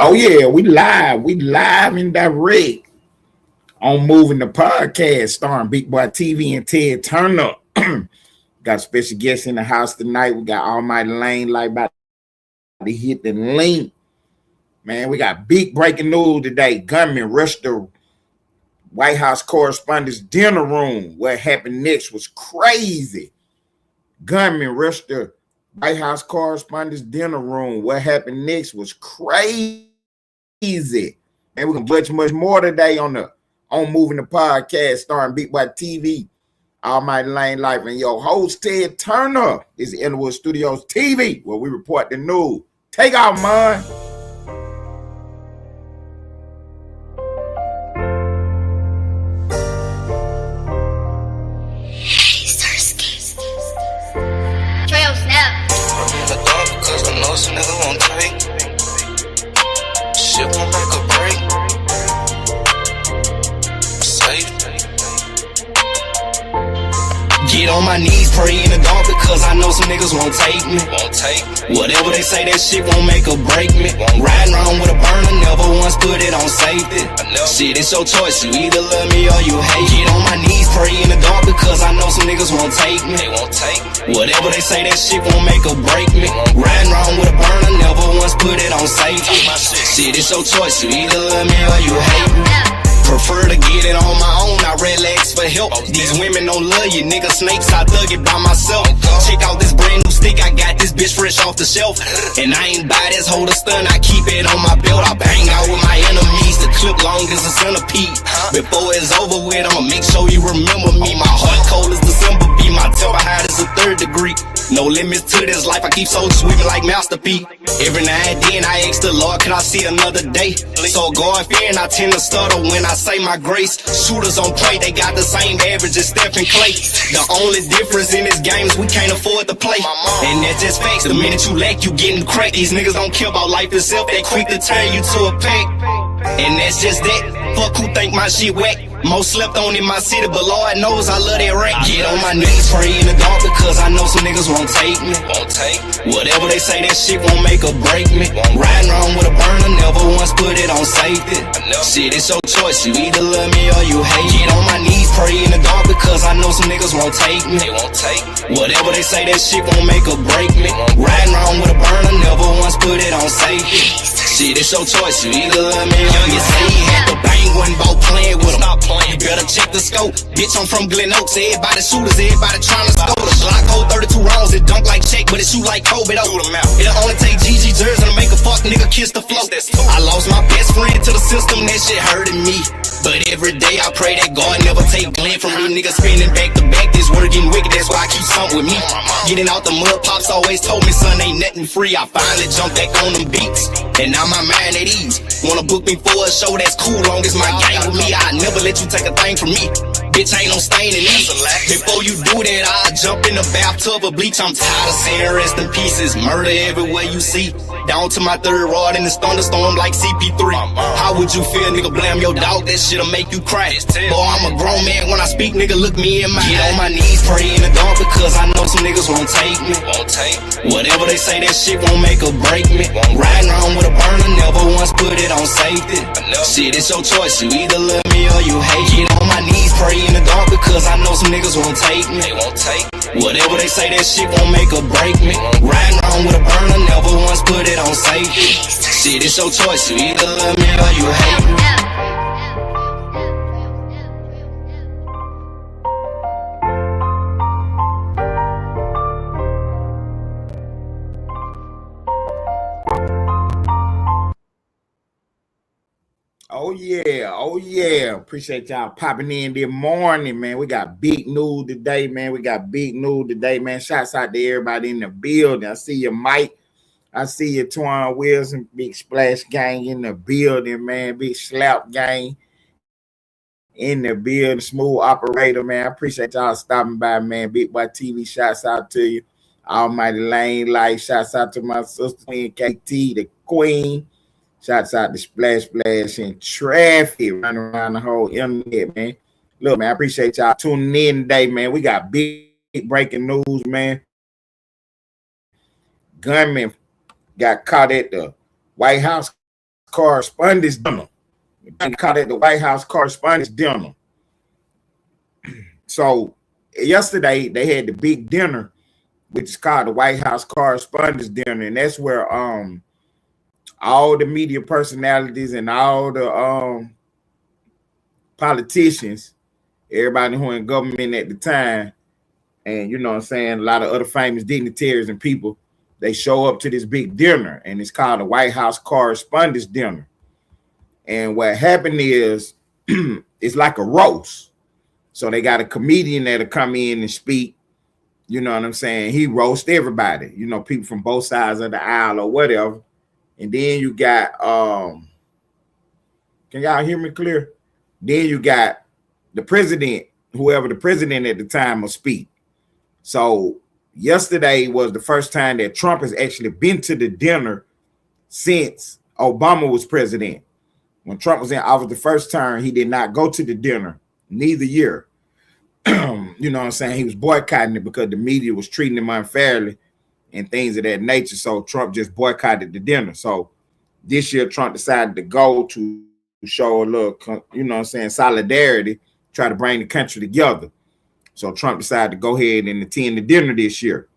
Oh yeah, we live. We live and direct on Moving the Podcast, starring Big Boy TV and Ted Turner. Got a special guest in the house tonight. We got Almighty Lane like about to hit the link. Man, we got big breaking news today. Gunman rushed the White House Correspondents' dinner room. What happened next was crazy. Gunman rushed the White House Correspondents' dinner room. What happened next was crazy. And we're gonna judge much more today on Moving the Podcast, starring Big Boy TV, Almighty Lane Life, and your host Ted Turner is Inwood Studios TV, where we report the news. Take off, man. Some nigga won't take. Shit won't make a break. Safe. Get on my knees, pray in the dark because I know some niggas won't take me. Whatever they say, that shit won't make or break me. Riding around with a burner, never once put it on safety. Shit, it's your choice, you either love me or you hate. Get on my knees, pray in the dark because I know some niggas won't take me. Whatever they say, that shit won't make or break me. Riding around with a burner, never once put it on safety. Shit, it's your choice, you either love me or you hate me. Prefer to get it on my own, I relax for help. These women don't love you, nigga snakes, I thug it by myself. Check out this brand new stick, I got this bitch fresh off the shelf. And I ain't buy this holder stun, I keep it on my belt. I bang out with my enemies, the clip long as a centipede. Before it's over with, I'ma make sure you remember me. My heart cold as December, be my temper hot as a 3rd degree. No limits to this life, I keep soul sweeping like Master P. Every now and then I ask the Lord, can I see another day? So going fearing, I tend to stutter when I say my grace. Shooters on play, they got the same average as Stephen Clay. The only difference in this game is we can't afford to play. And that's just facts, the minute you lack, you getting cracked. These niggas don't care about life itself, they quick to turn you to a pack. And that's just that, fuck who think my shit whack. Most slept on in my city, but Lord knows I love that rap. Get on my knees, pray in the dark because I know some niggas won't take me. Whatever they say, that shit won't make or break me. Riding around with a burner, never once put it on safety. Shit, it's your choice, you either love me or you hate. Get on my knees, pray in the dark because I know some niggas won't take me. Whatever they say, that shit won't make or break me. Riding around with a burner, never once put it on safety. Shit, it's your choice, you either love me or you say you had the bang one about playing with them. You better check the scope. Bitch, I'm from Glen Oaks. Everybody shooters, everybody trying to score. The Glock hold 32 rounds. It dunk like Check, but it shoot like Kobe. It'll only take GG jersey to make a fuck nigga kiss the flow. I lost my best friend to the system. That shit hurting me. But every day I pray that God never take Glenn from me. Niggas spinning back to back. This word getting wicked. That's why I keep something with me. Getting out the mud, pops always told me, son, ain't nothing free. I finally jumped back on them beats. And now my mind at ease. Wanna book me for a show that's cool, long as my gang with me. I never let you take a thing from me. Bitch, ain't no stain in this. Before you do that, I'll jump in the bathtub of bleach. I'm tired of seeing rest in pieces. Murder everywhere you see. Down to my 3rd rod in this thunderstorm like CP3. How would you feel, nigga? Blame your dog, that shit'll make you cry. Boy, I'm a grown man when I speak, nigga, look me in my eye. Get on my knees, pray in the dark because I know some niggas won't take me. Whatever they say, that shit won't make or break me. Riding around with a burner, never once put it on safety. Shit, it's your choice, you either love me or you hate. Get on my knees, pray in the dark because I know some niggas won't take me. Whatever they say, that shit won't make or break me. Riding around with a burner, never once put it on safety. Shit, it's your choice, you either love me or you hate me. Oh yeah. Appreciate y'all popping in this morning, man. We got big news today, man. Shouts out to everybody in the building. I see you, Mike. I see you, Twan Wilson, Big Splash Gang in the building, man. Big Slap Gang in the building. Smooth operator, man. I appreciate y'all stopping by, man. Big Boy TV, shouts out to you. Almighty Lane Light, shouts out to my sister, Queen KT, the Queen. Shouts out to Splash and Traffic running around the whole internet, man. Look, man, I appreciate y'all tuning in today, man. We got big breaking news, man. Gunman got caught at the White House Correspondence Dinner. They call it the White House Correspondence Dinner. So yesterday they had the big dinner, which is called the White House Correspondence Dinner, and that's where all the media personalities and all the politicians, everybody who in government at the time, and you know what I'm saying, a lot of other famous dignitaries and people, they show up to this big dinner, and it's called the White House Correspondence Dinner. And what happened is it's like a roast. So they got a comedian that'll come in and speak. You know what I'm saying? He roasts everybody, you know, people from both sides of the aisle or whatever. And then you got, can y'all hear me clear? Then you got the president, whoever the president at the time will speak. So yesterday was the first time that Trump has actually been to the dinner since Obama was president. When Trump was in office the first term, he did not go to the dinner, neither year. You know what I'm saying? He was boycotting it because the media was treating him unfairly and things of that nature. So Trump just boycotted the dinner. So this year, Trump decided to go to show a little, you know what I'm saying, solidarity, try to bring the country together. So Trump decided to go ahead and attend the dinner this year.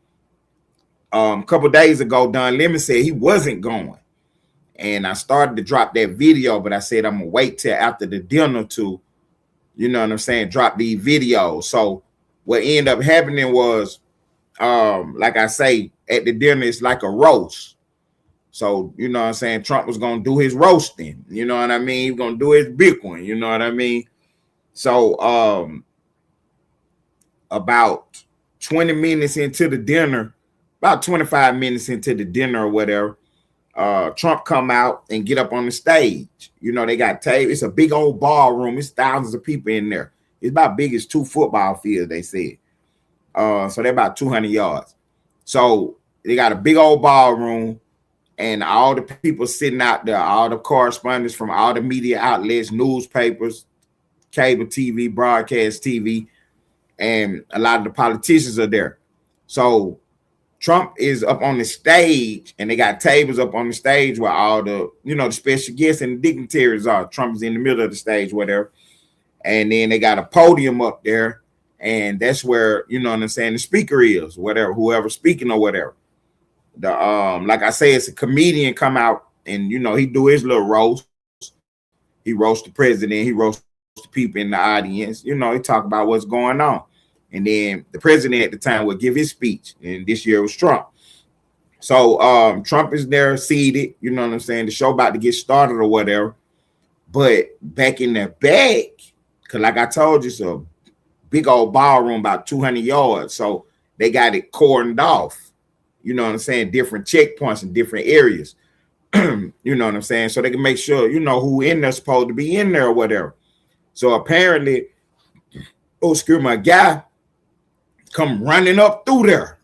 A couple of days ago, Don Lemon said he wasn't going. And I started to drop that video, but I said I'm going to wait till after the dinner to, you know what I'm saying, drop these videos. So what ended up happening was, like I say, at the dinner, it's like a roast. So, you know what I'm saying, Trump was going to do his roasting. You know what I mean? He's going to do his big one. You know what I mean? So about 20 minutes into the dinner, about 25 minutes into the dinner or whatever, Trump come out and get up on the stage. You know, they got tables. It's a big old ballroom. It's thousands of people in there. It's about big as 2 football fields, they said. So they're about 200 yards. So they got a big old ballroom, and all the people sitting out there, all the correspondents from all the media outlets, newspapers, cable TV, broadcast TV, and a lot of the politicians are there. So Trump is up on the stage, and they got tables up on the stage where all the, you know, the special guests and the dignitaries are. Trump is in the middle of the stage, whatever. And then they got a podium up there, and that's where, you know what I'm saying, the speaker is, whatever, whoever's speaking or whatever. The like I say, it's a comedian come out, and you know, he do his little roast. He roasts the president, he roasts the people in the audience, you know, he talk about what's going on. And then the president at the time would give his speech. And this year was Trump. So Trump is there seated, you know what I'm saying? The show about to get started or whatever. But back in the back, because like I told you, it's a big old ballroom about 200 yards. So they got it cordoned off, you know what I'm saying? Different checkpoints in different areas. You know what I'm saying? So they can make sure, you know, who in there supposed to be in there or whatever. So apparently, a guy come running up through there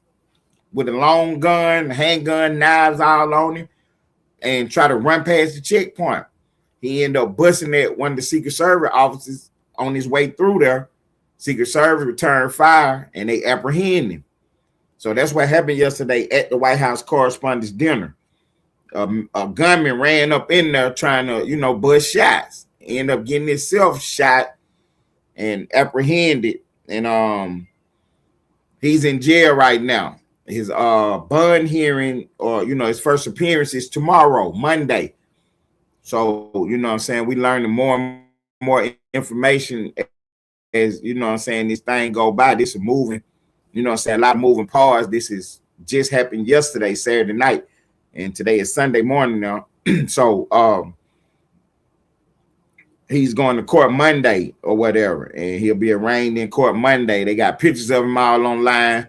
with a long gun, handgun, knives all on him, and try to run past the checkpoint. He ended up busting at one of the Secret Service officers on his way through there. Secret Service returned fire, and they apprehended him. So that's what happened yesterday at the White House Correspondence Dinner. A gunman ran up in there trying to, you know, bust shots. Ended up getting himself shot and apprehended, and he's in jail right now. His bond hearing, or you know, his first appearance is tomorrow, Monday. So you know what I'm saying, we learning more and more information as you know what I'm saying, this thing go by. This is moving, you know what I'm saying, a lot of moving parts. This is just happened yesterday, Saturday night, and today is Sunday morning now. So he's going to court Monday or whatever, and he'll be arraigned in court Monday. They got pictures of him all online.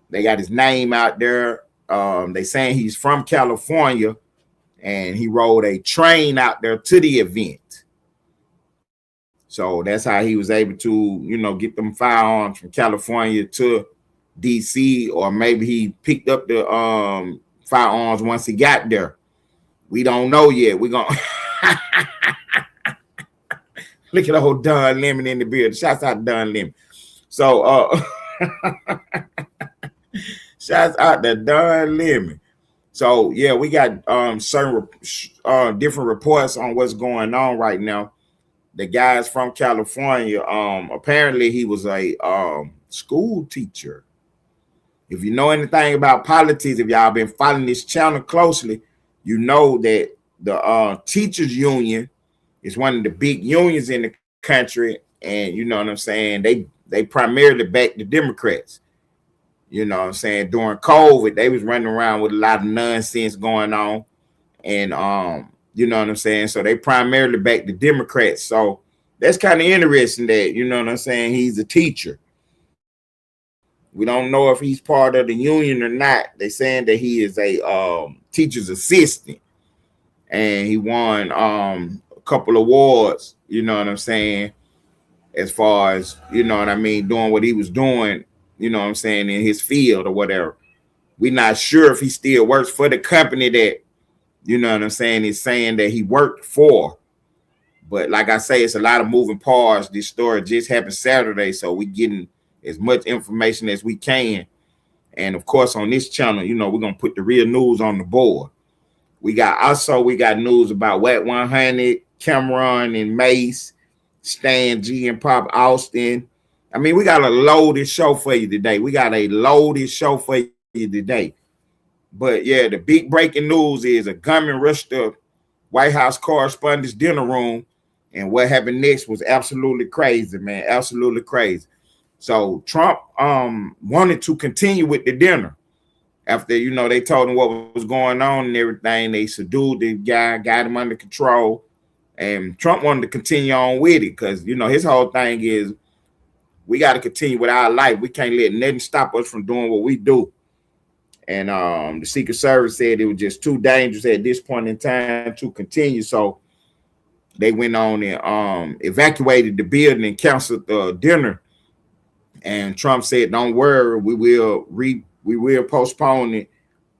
They got his name out there. They saying he's from California, and he rode a train out there to the event. So that's how he was able to, you know, get them firearms from California to DC, or maybe he picked up the firearms once he got there. We don't know yet. We're going to look at old Don Lemon in the building. Shouts out Don Lemon. So shouts out to Don Lemon. So yeah, we got certain different reports on what's going on right now. The guy's from California. Apparently he was a school teacher. If you know anything about politics, if y'all been following this channel closely, you know that the teachers union is one of the big unions in the country, and you know what I'm saying. They primarily back the Democrats. You know what I'm saying. During COVID, they was running around with a lot of nonsense going on, and you know what I'm saying. So they primarily back the Democrats. So that's kind of interesting that you know what I'm saying. He's a teacher. We don't know if he's part of the union or not. They saying that he is a teacher's assistant, and he won a couple awards. You know what I'm saying, as far as you know what I mean, doing what he was doing. You know what I'm saying, in his field or whatever. We're not sure if he still works for the company that you know what I'm saying is saying that he worked for. But like I say, it's a lot of moving parts. This story just happened Saturday, so we getting as much information as we can. And of course, on this channel, you know, we're gonna put the real news on the board. We got news about Wet 100, Cameron and Mace, Stan G and Pop Austin. I mean, we got a loaded show for you today. But yeah, the big breaking news is a gunman rushed the White House correspondents' dinner room, and what happened next was absolutely crazy, man. Absolutely crazy. So Trump wanted to continue with the dinner. After, you know, they told him what was going on and everything, they subdued the guy, got him under control. And Trump wanted to continue on with it because, you know, his whole thing is we got to continue with our life. We can't let nothing stop us from doing what we do. And the Secret Service said it was just too dangerous at this point in time to continue. So they went on and evacuated the building and canceled the dinner. And Trump said, "Don't worry, we will postpone it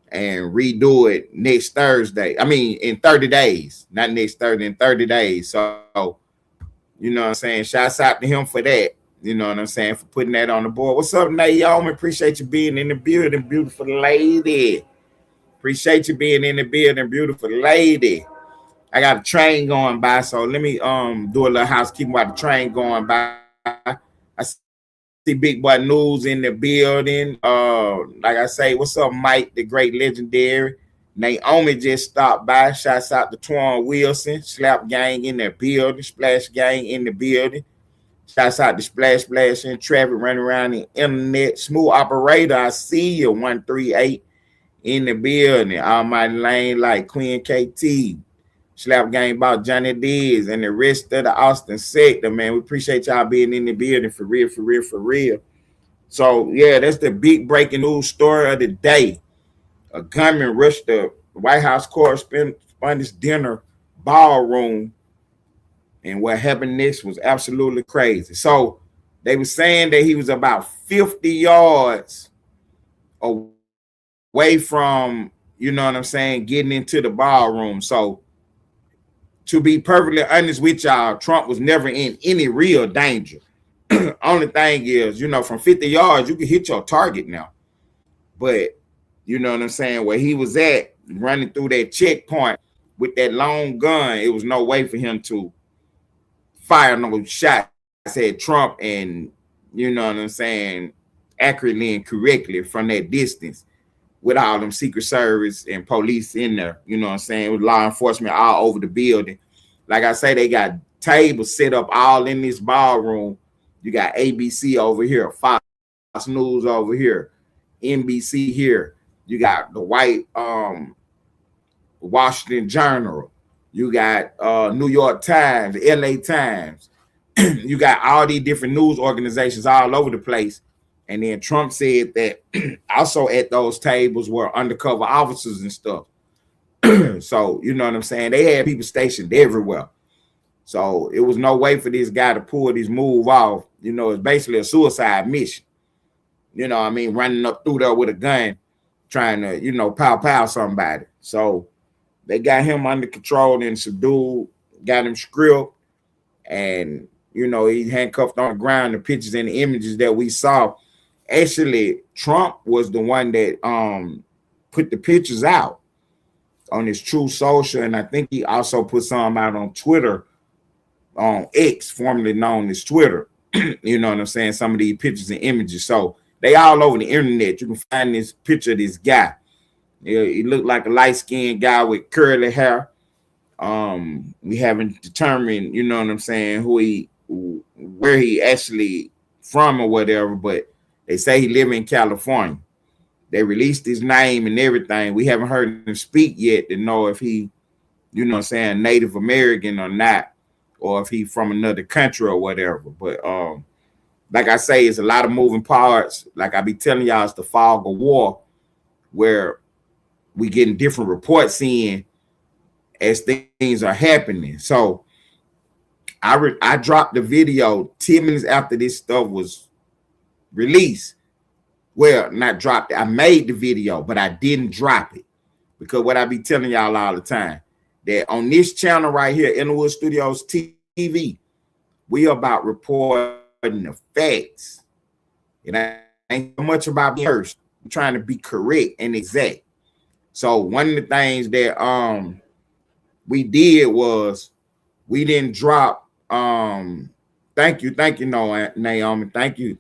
and redo it next Thursday. I mean, in 30 days, not next Thursday, in 30 days." So, you know what I'm saying? Shouts out to him for that. You know what I'm saying? For putting that on the board. What's up, Naomi? Appreciate you being in the building, beautiful lady. Appreciate you being in the building, beautiful lady. I got a train going by, so let me do a little housekeeping while the train going by. I see Big Boy News in the building. Like I say, what's up, Mike, the great legendary? Naomi just stopped by. Shouts out to Twan Wilson, Slap Gang in the building, Splash Gang in the building. Shouts out to Splash and traffic running around the internet. Smooth operator, I see you. 138 in the building. Almighty Lane like Queen KT. Slap Gang about Johnny Diz and the rest of the Austin sector, man. We appreciate y'all being in the building for real. So, yeah, that's the big breaking news story of the day. A gunman rushed the White House correspondents' dinner ballroom, and what happened next was absolutely crazy. So, they were saying that he was about 50 yards away from, you know what I'm saying, getting into the ballroom. So, to be perfectly honest with y'all, Trump was never in any real danger. Only thing is, you know, from 50 yards, you can hit your target now. But, you know what I'm saying, where he was at, running through that checkpoint with that long gun, it was no way for him to fire no shots at Trump and, you know what I'm saying, accurately and correctly from that distance with all them Secret Service and police in there, you know what I'm saying, with law enforcement all over the building. Like I say, they got tables set up all in this ballroom. You got ABC over here, Fox News over here, NBC here. You got the white Washington Journal. You got New York Times, LA Times. You got all these different news organizations all over the place. And then Trump said that also at those tables were undercover officers and stuff. So, you know what I'm saying? They had people stationed everywhere. So it was no way for this guy to pull this move off. You know, it's basically a suicide mission. You know what I mean? Running up through there with a gun, trying to, you know, pow somebody. So they got him under control and subdued, got him stripped, and, you know, he handcuffed on the ground. The pictures and the images that we saw. Actually, Trump was the one that put the pictures out. on his True Social, and I think he also put some out on Twitter, on X, formerly known as Twitter. You know what I'm saying? Some of these pictures and images. So they all over the internet. You can find this picture of this guy. He looked like a light-skinned guy with curly hair. We haven't determined, you know what I'm saying, where he actually from or whatever, but they say he live in California. They released his name and everything. We haven't heard him speak yet to know if he, you know what I'm saying, Native American or not, or if he from another country or whatever. But like I say, it's a lot of moving parts. Like I be telling y'all, it's the fog of war, where we getting different reports in as things are happening. So I dropped the video 10 minutes after this stuff was released. Well, not dropped it. I made the video, but I didn't drop it, because what I be telling y'all all the time, that on this channel right here, Innerwood Studios TV, we about reporting the facts. It ain't so much about being first. I'm trying to be correct and exact. So one of the things that we did was we didn't drop. Thank you, no, Naomi. Thank you.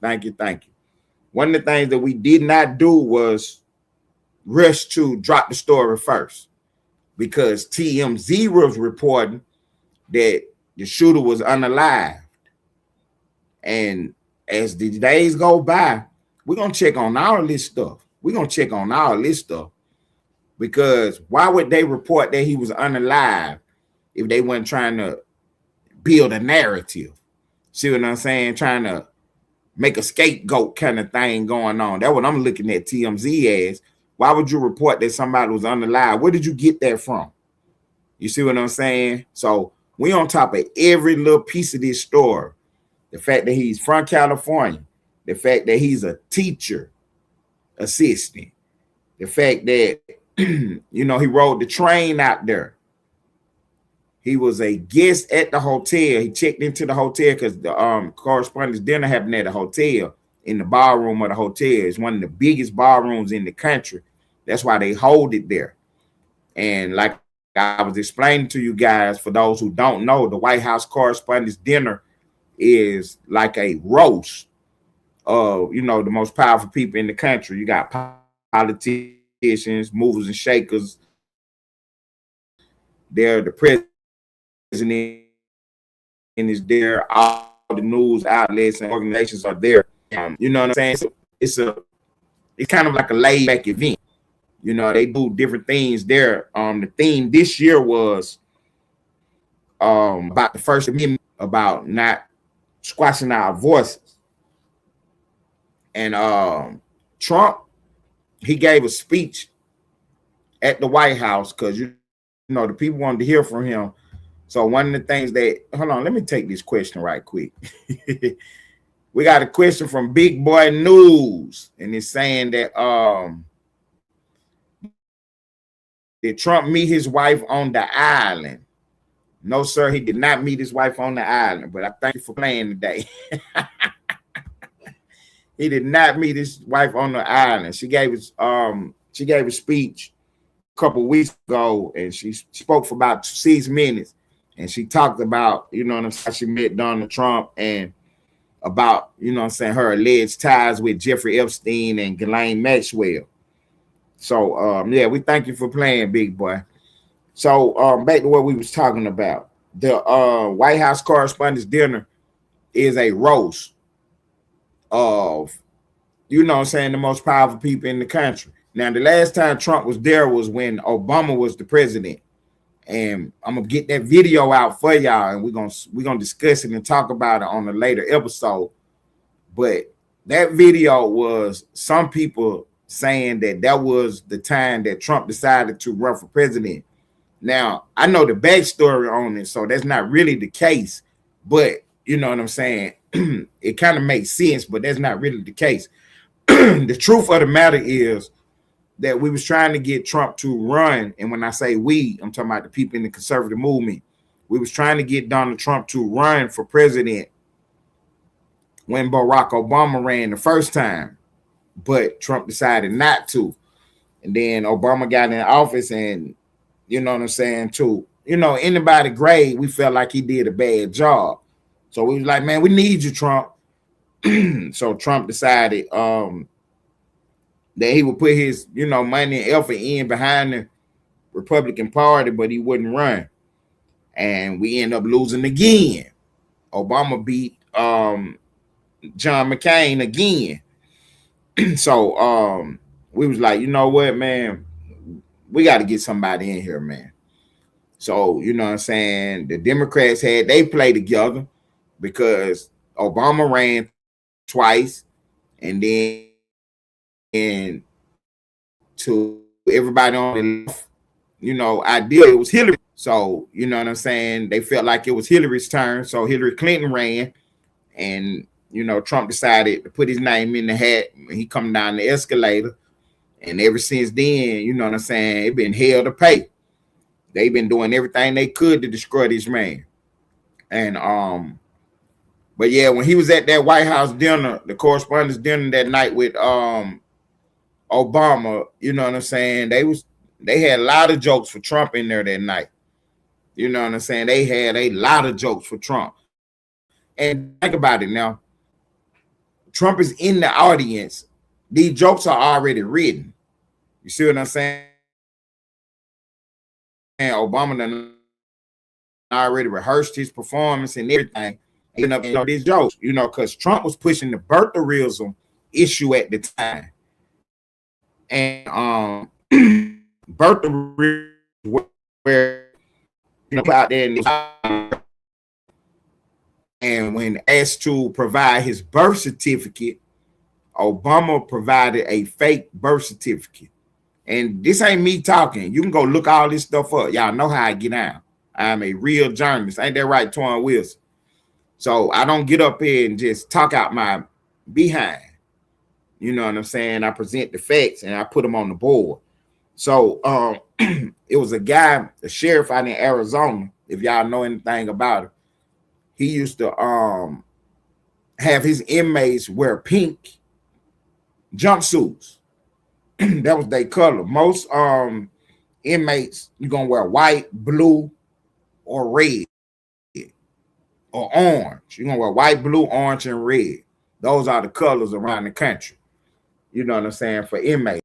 One of the things that we did not do was rush to drop the story first, because TMZ was reporting that the shooter was unalived. And as the days go by, we're gonna check on all this stuff. Because why would they report that he was unalive if they weren't trying to build a narrative? See what I'm saying? Trying to make a scapegoat kind of thing going on. That's what I'm looking at TMZ as. Why would you report that somebody was unalive? Where did you get that from? You see what I'm saying? So we on top of every little piece of this story. The fact that he's from California, the fact that he's a teacher assistant, the fact that you know, he rode the train out there. He was a guest at the hotel. He checked into the hotel because the correspondence dinner happened at a hotel, in the ballroom of the hotel. It's one of the biggest ballrooms in the country. That's why they hold it there. And like I was explaining to you guys, for those who don't know, the White House Correspondents' Dinner is like a roast of, you know, the most powerful people in the country. You got politicians, movers and shakers. They're the president is there. All the news outlets and organizations are there. You know what I'm saying? So it's kind of like a laid back event. You know, they do different things there. The theme this year was about the First Amendment, about not squashing our voices. And Trump, he gave a speech at the White House because, you know, the people wanted to hear from him. So one of the things that, hold on, let me take this question right quick. We got a question from Big Boy News, and it's saying that did Trump meet his wife on the island? No, sir, he did not meet his wife on the island, but I thank you for playing today. He did not meet his wife on the island. She gave a speech a couple weeks ago, and she spoke for about 6 minutes, and she talked about, you know what I'm saying, she met Donald Trump, and about, you know what I'm saying, her alleged ties with Jeffrey Epstein and Ghislaine Maxwell. So yeah, we thank you for playing, Big Boy. So back to what we was talking about. The White House Correspondents' Dinner is a roast of, you know what I'm saying, the most powerful people in the country. Now, the last time Trump was there was when Obama was the president. And I'm gonna get that video out for y'all, and we're gonna discuss it and talk about it on a later episode. But that video was some people saying that was the time that Trump decided to run for president. Now, I know the backstory on it, so that's not really the case. But you know what I'm saying? It kind of makes sense, but that's not really the case. The truth of the matter is that we was trying to get Trump to run. And when I say we, I'm talking about the people in the conservative movement. We was trying to get Donald Trump to run for president when Barack Obama ran the first time, but Trump decided not to. And then Obama got in office, and you know what I'm saying, to, you know, anybody grade, we felt like he did a bad job. So we was like, man, we need you, Trump. So Trump decided that he would put his, you know, money and effort in behind the Republican Party, but he wouldn't run. And we end up losing again. Obama beat John McCain again. So we was like, you know what, man, we got to get somebody in here, man. So, you know what I'm saying? The Democrats they play together because Obama ran twice, and then to everybody on the left, you know, ideally it was Hillary. So, you know what I'm saying? They felt like it was Hillary's turn. So Hillary Clinton ran, and, you know, Trump decided to put his name in the hat when he come down the escalator. And ever since then, you know what I'm saying, it been hell to pay. They've been doing everything they could to destroy this man. And but yeah, when he was at that White House dinner, the correspondence dinner that night with Obama, you know what I'm saying, they had a lot of jokes for Trump in there that night. You know what I'm saying? They had a lot of jokes for Trump. And think about it now. Trump is in the audience. These jokes are already written. You see what I'm saying? Obama done already rehearsed his performance and everything. And up, you know, these jokes, you know, because Trump was pushing the birtherism issue at the time. And birtherism where, you know, out there in the, and when asked to provide his birth certificate, Obama provided a fake birth certificate. And this ain't me talking. You can go look all this stuff up. Y'all know how I get down. I'm a real journalist. Ain't that right, Torrin Wilson? So I don't get up here and just talk out my behind. You know what I'm saying? I present the facts and I put them on the board. So it was a guy, a sheriff out in Arizona, if y'all know anything about it. He used to have his inmates wear pink jumpsuits. That was their color. Most inmates, you're gonna wear white, blue, or red, or orange. You're gonna wear white, blue, orange, and red. Those are the colors around the country. You know what I'm saying, for inmates.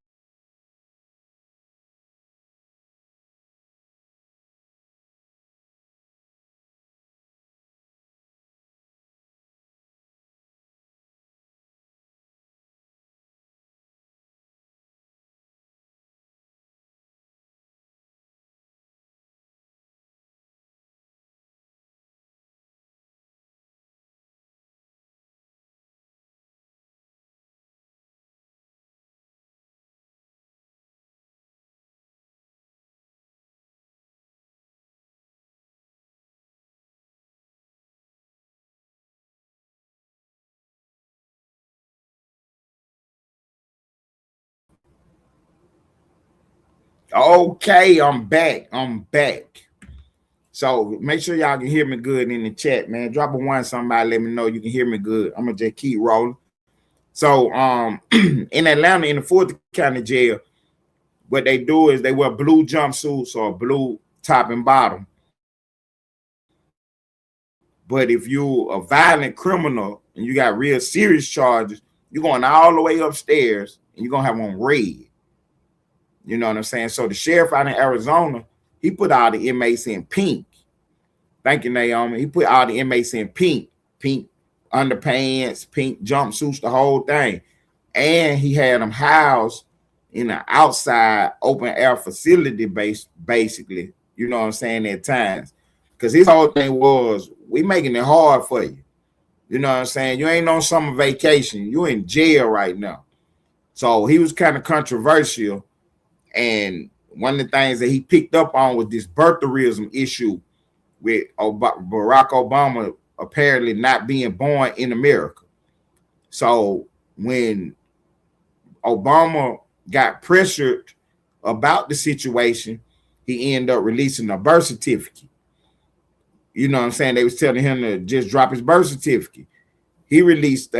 Okay, I'm back. So make sure y'all can hear me good in the chat, man. Drop a one, somebody let me know you can hear me good. I'm gonna just keep rolling. So in Atlanta, in the Fulton County Jail, what they do is they wear blue jumpsuits or blue top and bottom. But if you're a violent criminal and you got real serious charges, you're going all the way upstairs and you're gonna have on red. You know what I'm saying? So the sheriff out in Arizona, he put all the inmates in pink. Thank you, Naomi. He put all the inmates in pink underpants, pink jumpsuits, the whole thing. And he had them housed in an outside open air facility basically, you know what I'm saying, at times. Because his whole thing was, we making it hard for you. You know what I'm saying? You ain't on summer vacation. You in jail right now. So he was kind of controversial. And one of the things that he picked up on was this birtherism issue with Barack Obama apparently not being born in America. So when Obama got pressured about the situation, he ended up releasing a birth certificate. You know what I'm saying? They was telling him to just drop his birth certificate. He released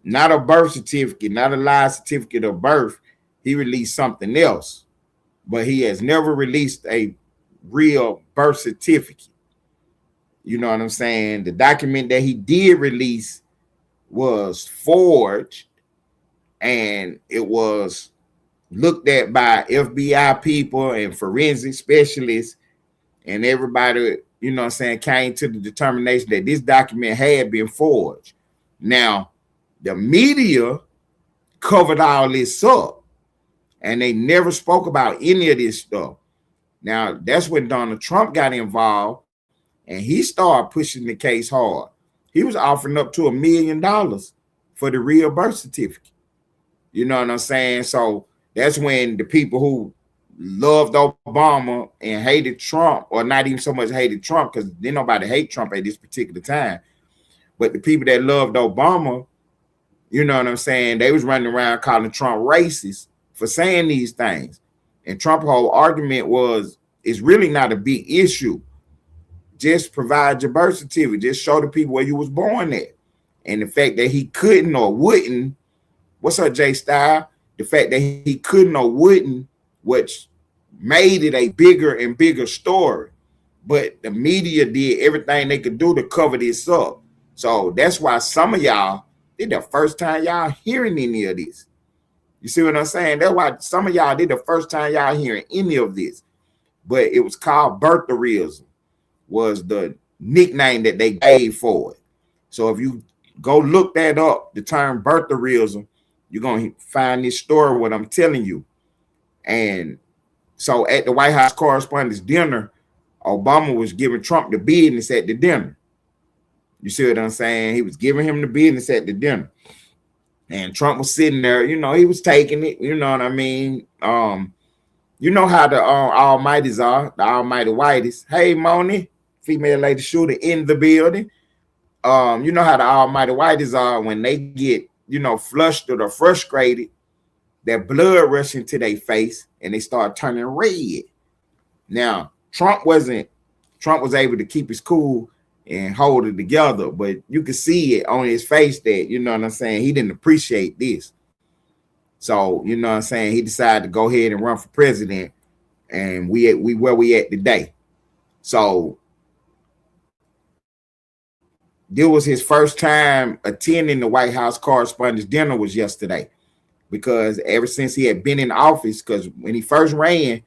not a birth certificate, not a live certificate of birth. He released something else. but he has never released a real birth certificate. You know what I'm saying? The document that he did release was forged, and it was looked at by FBI people and forensic specialists, and everybody, you know what I'm saying, came to the determination that this document had been forged. Now, the media covered all this up, and they never spoke about any of this stuff. Now, that's when Donald Trump got involved, and he started pushing the case hard. He was offering up to $1 million for the real birth certificate. You know what I'm saying? So that's when the people who loved Obama and hated Trump, or not even so much hated Trump, because didn't nobody hate Trump at this particular time, but the people that loved Obama, you know what I'm saying, they was running around calling Trump racist for saying these things. And Trump's whole argument was, it's really not a big issue. Just provide your birth certificate. Just show the people where you was born at. And the fact that he couldn't or wouldn't, what's up, Jay Style? The fact that he couldn't or wouldn't, which made it a bigger and bigger story. But the media did everything they could do to cover this up. So that's why some of y'all, did the first time y'all hearing any of this. You see what I'm saying? That's why some of y'all did the first time y'all hearing any of this. But it was called birtherism, was the nickname that they gave for it. So if you go look that up, the term birtherism, you're going to find this story, what I'm telling you. And so at the White House Correspondents' Dinner, Obama was giving Trump the business at the dinner. You see what I'm saying? He was giving him the business at the dinner. And Trump was sitting there, you know, he was taking it, you know what I mean? You know how the almighties are, the almighty whiteys. Hey, Moni, female lady shooter in the building. You know how the almighty whiteys are when they get, you know, flustered or frustrated, their blood rushing to their face and they start turning red. Now, Trump was able to keep his cool and hold it together, but you could see it on his face that, you know what I'm saying, he didn't appreciate this. So, you know what I'm saying, he decided to go ahead and run for president, and we where we at today. So this was his first time attending the White House Correspondents' Dinner was yesterday, because ever since he had been in office, because when he first ran,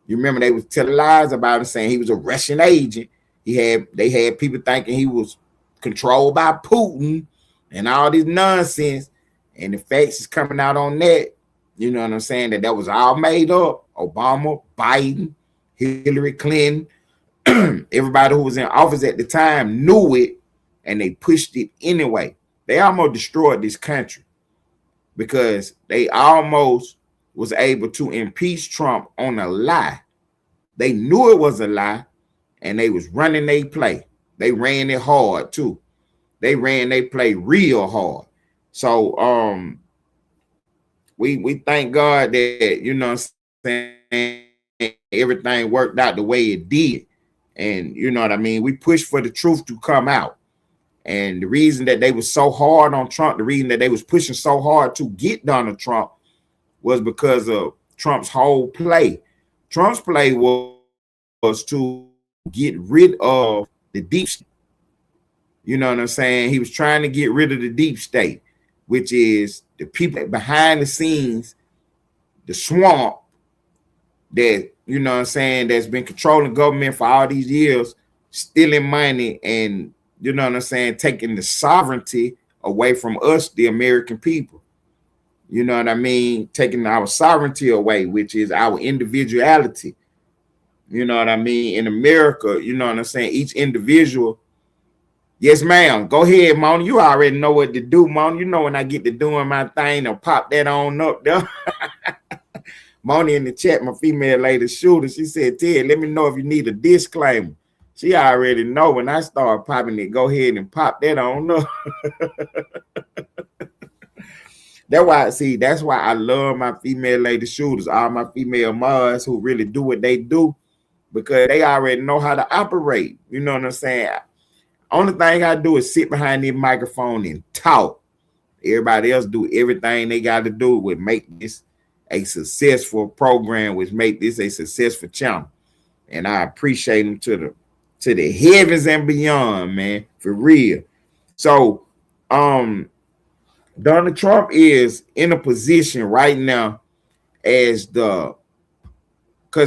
you remember they was telling lies about him, saying he was a Russian agent. They had people thinking he was controlled by Putin and all this nonsense. And the facts is coming out on that. You know what I'm saying? That was all made up. Obama, Biden, Hillary Clinton, everybody who was in office at the time knew it, and they pushed it anyway. They almost destroyed this country because they almost was able to impeach Trump on a lie. They knew it was a lie, and they was running their play. They ran it hard too. They ran their play real hard. So we thank God that, you know what I'm saying, everything worked out the way it did. And you know what I mean? We pushed for the truth to come out. And the reason that they was so hard on Trump, the reason that they was pushing so hard to get Donald Trump was because of Trump's whole play. Trump's play was to get rid of the deep state. You know what I'm saying? He was trying to get rid of the deep state, which is the people behind the scenes, the swamp that, you know what I'm saying, that's been controlling government for all these years, stealing money and, you know what I'm saying, taking the sovereignty away from us, the American people. You know what I mean? Taking our sovereignty away, which is our individuality. You know what I mean? In America, you know what I'm saying? Each individual. Yes, ma'am. Go ahead, Mona. You already know what to do, Mona. You know when I get to doing my thing, I'll pop that on up there. Mona in the chat, my female lady shooter, she said, Ted, let me know if you need a disclaimer. She already know when I start popping it, go ahead and pop that on up. That's why I love my female lady shooters, all my female mods who really do what they do, because they already know how to operate. You know what I'm saying? Only thing I do is sit behind the microphone and talk. Everybody else do everything they got to do with make this a successful program, which make this a successful channel. And I appreciate him to the heavens and beyond, man, for real. So Donald Trump is in a position right now as because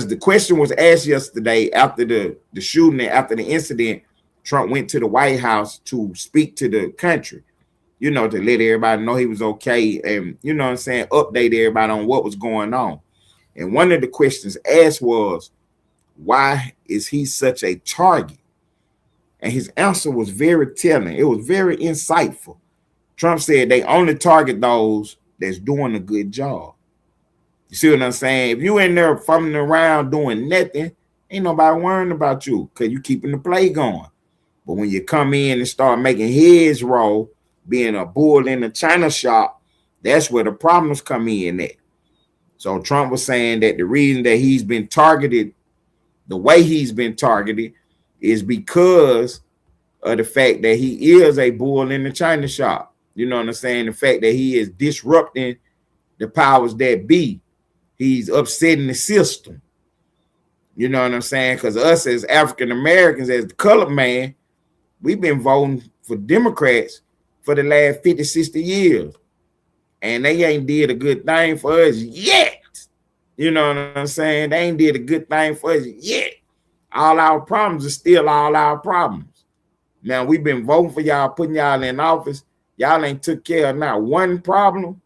the question was asked yesterday after the shooting and after the incident. Trump went to the White House to speak to the country, to let everybody know he was okay and, what I'm saying, update everybody on what was going on. And one of the questions asked was, why is he such a target? And his answer was very telling. It was very insightful. Trump said they only target those that's doing a good job. You see what I'm saying? If you in there fumbling around doing nothing, ain't nobody worrying about you because you keeping the play going. But when you come in and start making heads roll, being a bull in the china shop, that's where the problems come in at. So Trump was saying that the reason that he's been targeted the way he's been targeted is because of the fact that he is a bull in the china shop. You know what I'm saying? The fact that he is disrupting the powers that be. He's upsetting the system. You know what I'm saying? Because us as African Americans, as the colored man, we've been voting for Democrats for the last 50, 60 years. And they ain't did a good thing for us yet. You know what I'm saying? They ain't did a good thing for us yet. All our problems are still all our problems. Now, we've been voting for y'all, putting y'all in office. Y'all ain't took care of not one problem.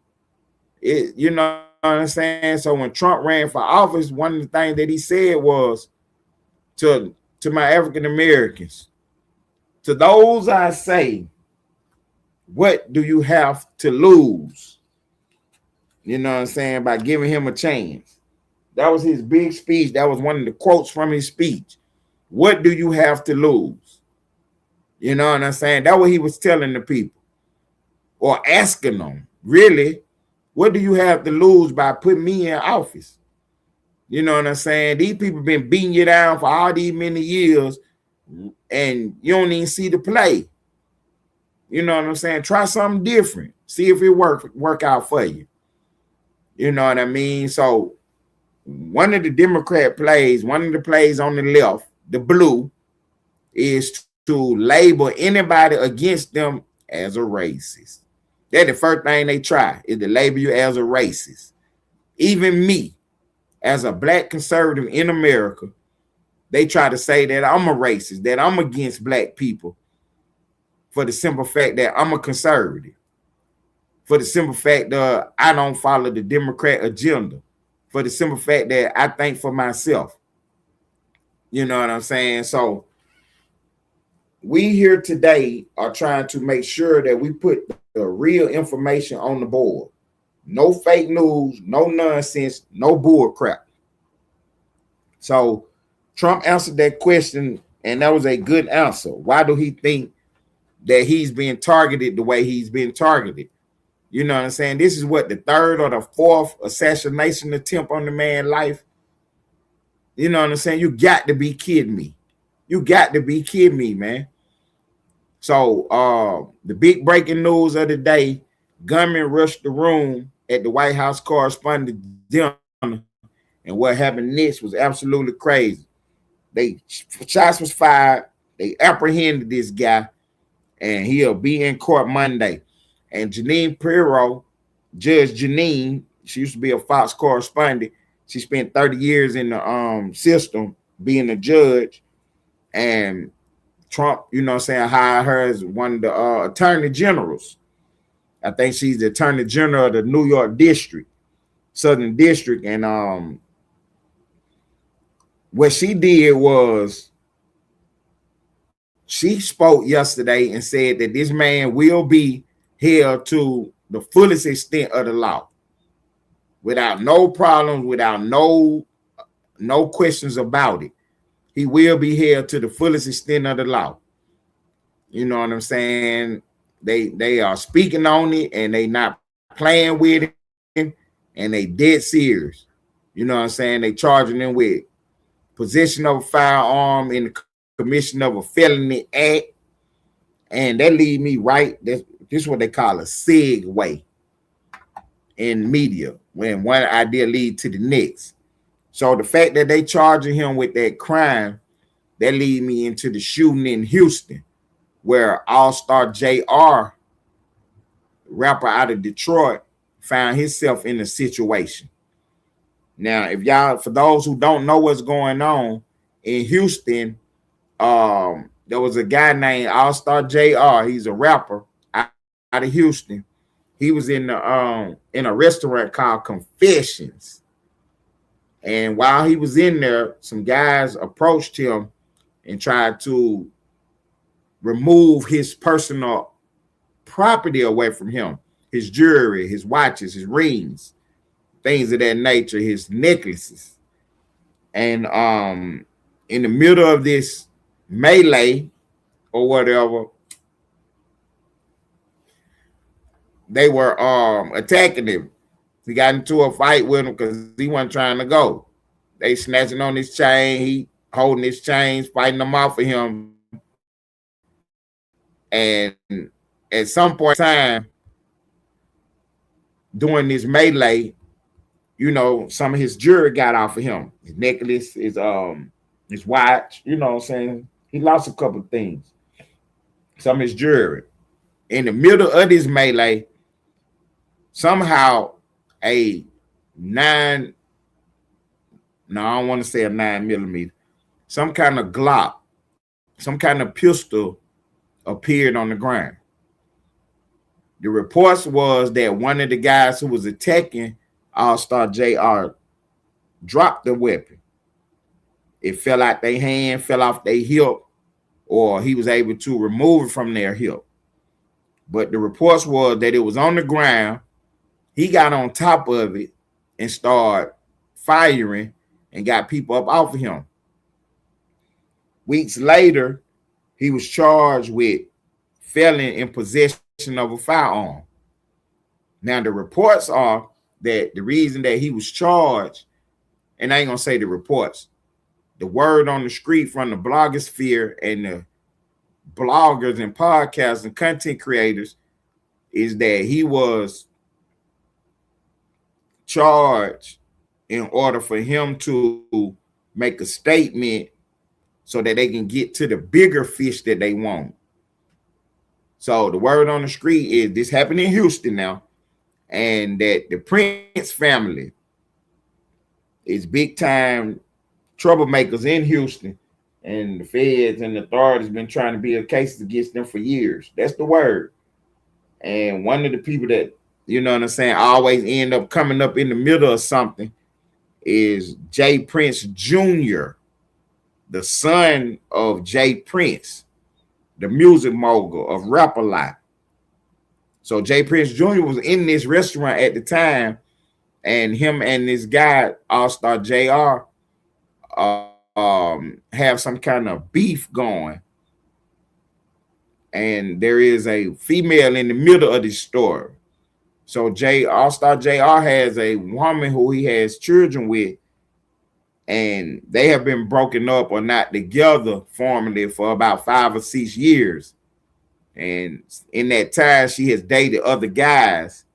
You know what I'm saying? So when Trump ran for office, one of the things that he said was to my African Americans, to those I say, what do you have to lose? You know what I'm saying? By giving him a chance. That was his big speech. That was one of the quotes from his speech. What do you have to lose? You know what I'm saying? That's what he was telling the people or asking them, really, what do you have to lose by putting me in office? You know what I'm saying? These people been beating you down for all these many years and you don't even see the play. You know what I'm saying? Try something different. See if it work out for you. You know what I mean? So one of the Democrat plays, one of the plays on the left, the blue, is to label anybody against them as a racist. That's the first thing they try, is to label you as a racist. Even me, as a black conservative in America, they try to say that I'm a racist, that I'm against black people for the simple fact that I'm a conservative, for the simple fact that I don't follow the Democrat agenda, for the simple fact that I think for myself. You know what I'm saying? So we here today are trying to make sure that we put the real information on the board. No fake news, no nonsense, no bull crap. So Trump answered that question, and that was a good answer. Why do he think that he's being targeted the way he's been targeted? You know what I'm saying? This is what, the third or the fourth assassination attempt on the man's life. You know what I'm saying? You got to be kidding me. You got to be kidding me, man. So the big breaking news of the day, gunmen rushed the room at the White House correspondent dinner, and what happened next was absolutely crazy. Shots was fired. They apprehended this guy, and he'll be in court Monday. And Janine Pirro, Judge Janine, she used to be a Fox correspondent. She spent 30 years in the system being a judge. And Trump, you know what I'm saying, hired her as one of the attorney generals. I think she's the attorney general of the New York district, Southern District. And what she did was she spoke yesterday and said that this man will be held to the fullest extent of the law, without no problems, without no questions about it. He will be held to the fullest extent of the law. You know what I'm saying? They are speaking on it, and they not playing with it, and they dead serious. You know what I'm saying? They charging them with possession of a firearm in the commission of a felony act. And that lead me right. This is what they call a segue in media. when one idea lead to the next. So the fact that they charging him with that crime, that lead me into the shooting in Houston, where All-Star JR, rapper out of Detroit, found himself in a situation. Now, if y'all, for those who don't know what's going on in Houston, there was a guy named All-Star JR. He's a rapper out of Houston. He was in a restaurant called Confessions. And while he was in there, some guys approached him and tried to remove his personal property away from him, his jewelry, his watches, his rings, things of that nature, his necklaces. And in the middle of this melee or whatever, they were attacking him. He got into a fight with him because he wasn't trying to go. They snatching on his chain, he holding his chains, fighting them off of him. And at some point in time, during this melee, you know, some of his jewelry got off of him. His necklace, his watch, you know what I'm saying? He lost a couple of things. Some of his jewelry. In the middle of this melee, somehow I don't want to say a 9mm, some kind of Glock, some kind of pistol appeared on the ground. The reports was that one of the guys who was attacking All-Star JR dropped the weapon. It fell out their hand, fell off their hip, or he was able to remove it from their hip. But the reports was that it was on the ground. He got on top of it and started firing and got people up off of him. Weeks later, he was charged with felon in possession of a firearm. Now, the reports are that the reason that he was charged, and I ain't gonna say the reports, the word on the street from the blogosphere and the bloggers and podcasts and content creators is that he was charged in order for him to make a statement so that they can get to the bigger fish that they want. So the word on the street is this happened in Houston now, and that the Prince family is big time troublemakers in Houston, and the feds and the authorities been trying to build cases against them for years. That's the word. And one of the people that, you know what I'm saying, always end up coming up in the middle of something is Jay Prince Jr., the son of Jay Prince, the music mogul of Rap-A-Lot. So Jay Prince Jr. was in this restaurant at the time, and him and this guy, All-Star JR, have some kind of beef going. And there is a female in the middle of this story. So All-Star JR has a woman who he has children with, and they have been broken up or not together formally for about 5 or 6 years. And in that time, she has dated other guys,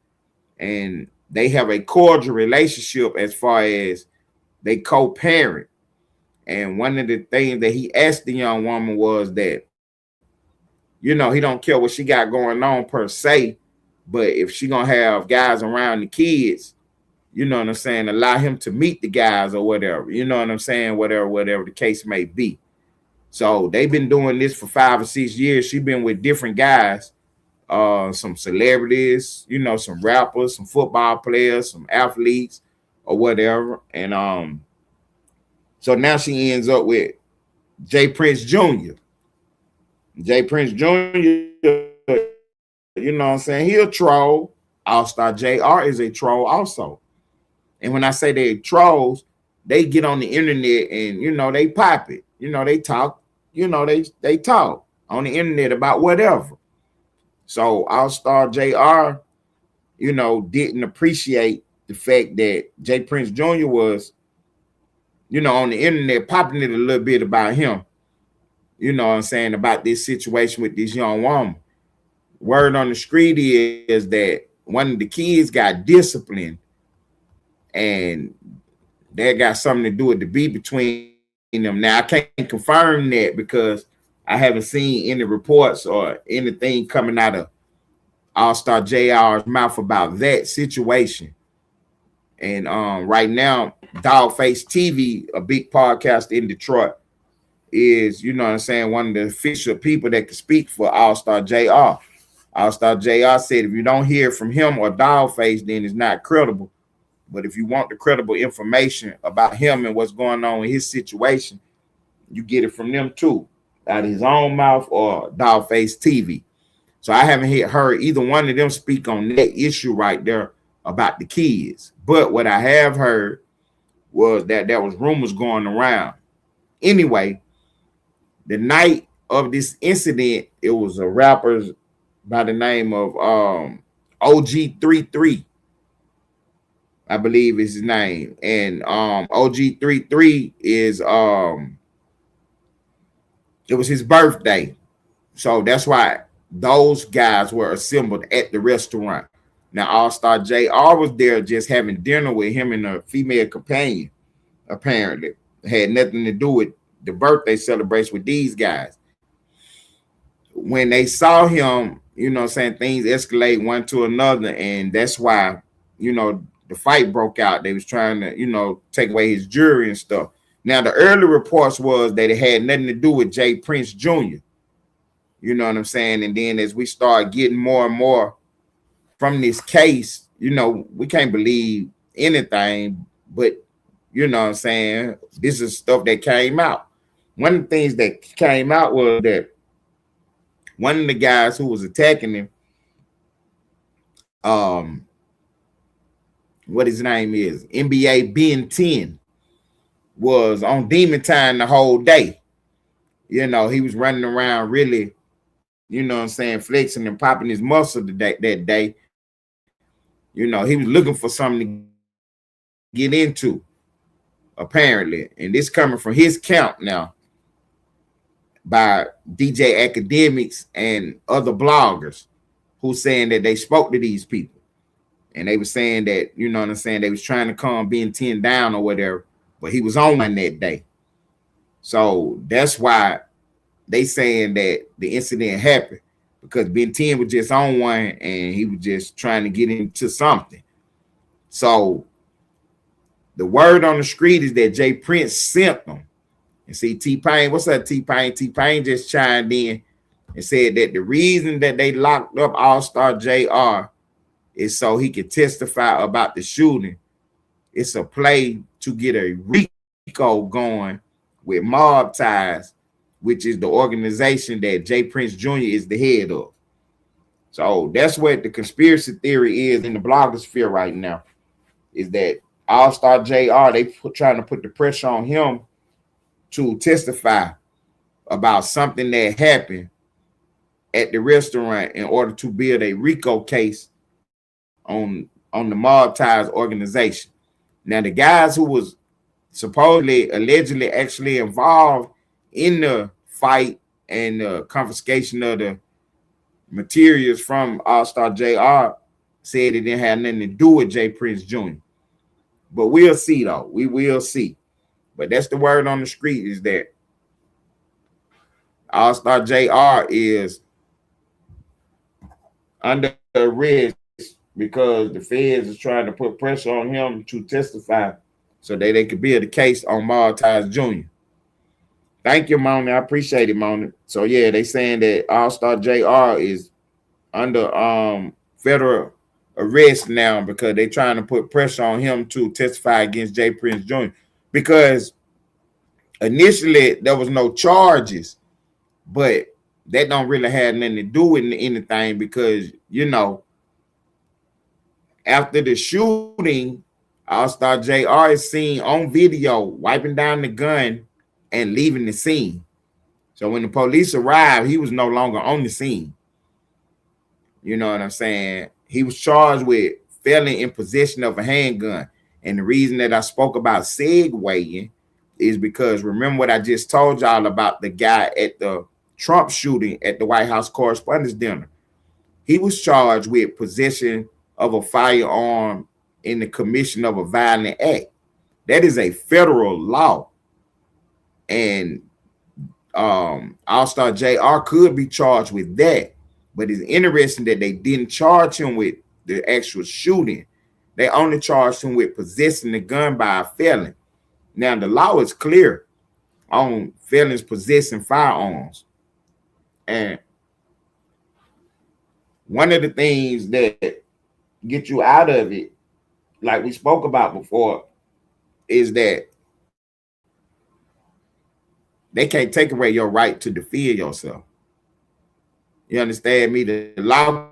and they have a cordial relationship as far as they co-parent. And one of the things that he asked the young woman was that, you know, he don't care what she got going on per se, but if she gonna have guys around the kids, you know what I'm saying, allow him to meet the guys or whatever, you know what I'm saying, whatever the case may be. So they've been doing this for 5 or 6 years. She's been with different guys, some celebrities, you know, some rappers, some football players, some athletes or whatever. And so now she ends up with Jay Prince Jr. Jay Prince Jr., you know what I'm saying, he a troll. All-Star JR is a troll also. And when I say they're trolls, they get on the internet and, you know, they pop it. You know, they talk, you know, they talk on the internet about whatever. So All-Star JR, you know, didn't appreciate the fact that Jay Prince Jr. was, you know, on the internet popping it a little bit about him. You know what I'm saying, about this situation with this young woman. Word on the street is that one of the kids got disciplined and that got something to do with the beef between them. Now I can't confirm that because I haven't seen any reports or anything coming out of All Star JR's mouth about that situation. And right now, Dogface TV, a big podcast in Detroit, is, you know what I'm saying, one of the official people that can speak for All Star JR. All Star JR said if you don't hear from him or Dogface, then it's not credible. But if you want the credible information about him and what's going on in his situation, you get it from them too, out of his own mouth or Dogface TV. So I haven't heard either one of them speak on that issue right there about the kids. But what I have heard was that there was rumors going around. Anyway, the night of this incident, it was a rapper by the name of OG33, I believe is his name. And OG33 is it was his birthday. So that's why those guys were assembled at the restaurant. Now, All Star JR was there just having dinner with him and a female companion, apparently. It had nothing to do with the birthday celebration with these guys. When they saw him, you know what I'm saying, things escalate one to another, and that's why, you know, the fight broke out. They was trying to, you know, take away his jewelry and stuff. Now, the early reports was that it had nothing to do with Jay Prince Jr., you know what I'm saying? And then as we start getting more and more from this case, you know, we can't believe anything, but you know what I'm saying? This is stuff that came out. One of the things that came out was that one of the guys who was attacking him, what his name is, NBA Ben 10, was on demon time the whole day. You know, he was running around really, you know what I'm saying, flexing and popping his muscle that day. You know, he was looking for something to get into, apparently. And this coming from his camp now by DJ Academics and other bloggers who saying that they spoke to these people. And they were saying that, you know what I'm saying, they was trying to calm Ben 10 down or whatever, but he was on one that day. So that's why they saying that the incident happened, because Ben 10 was just on one and he was just trying to get into something. So the word on the street is that Jay Prince sent them. And see, T-Pain, what's up, T-Pain? T-Pain just chimed in and said that the reason that they locked up All-Star JR is so he could testify about the shooting. It's a play to get a RICO going with Mob Ties, which is the organization that Jay Prince Jr. is the head of. So that's what the conspiracy theory is in the blogosphere right now, is that All-Star JR, trying to put the pressure on him to testify about something that happened at the restaurant in order to build a RICO case on the Mob Ties organization. Now, the guys who was supposedly, allegedly actually involved in the fight and the confiscation of the materials from All-Star JR said it didn't have nothing to do with Jay Prince Jr. But we'll see, though. We will see. But that's the word on the street, is that All-Star JR is under arrest because the feds is trying to put pressure on him to testify so that they could build a case on Martaz Jr. Thank you, Mona. I appreciate it, Mona. So yeah, they saying that All-Star JR is under federal arrest now because they trying to put pressure on him to testify against Jay Prince Jr. Because initially there was no charges, but that don't really have nothing to do with anything because, you know, after the shooting, All-Star JR is seen on video wiping down the gun and leaving the scene. So when the police arrived, he was no longer on the scene. You know what I'm saying? He was charged with felony in possession of a handgun. And the reason that I spoke about segueing is because remember what I just told y'all about the guy at the Trump shooting at the White House Correspondents' Dinner. He was charged with possession of a firearm in the commission of a violent act. That is a federal law. And All-Star JR could be charged with that. But it's interesting that they didn't charge him with the actual shooting. They only charged him with possessing the gun by a felon. Now, the law is clear on felons possessing firearms. And one of the things that get you out of it, like we spoke about before, is that they can't take away your right to defend yourself. You understand me? The law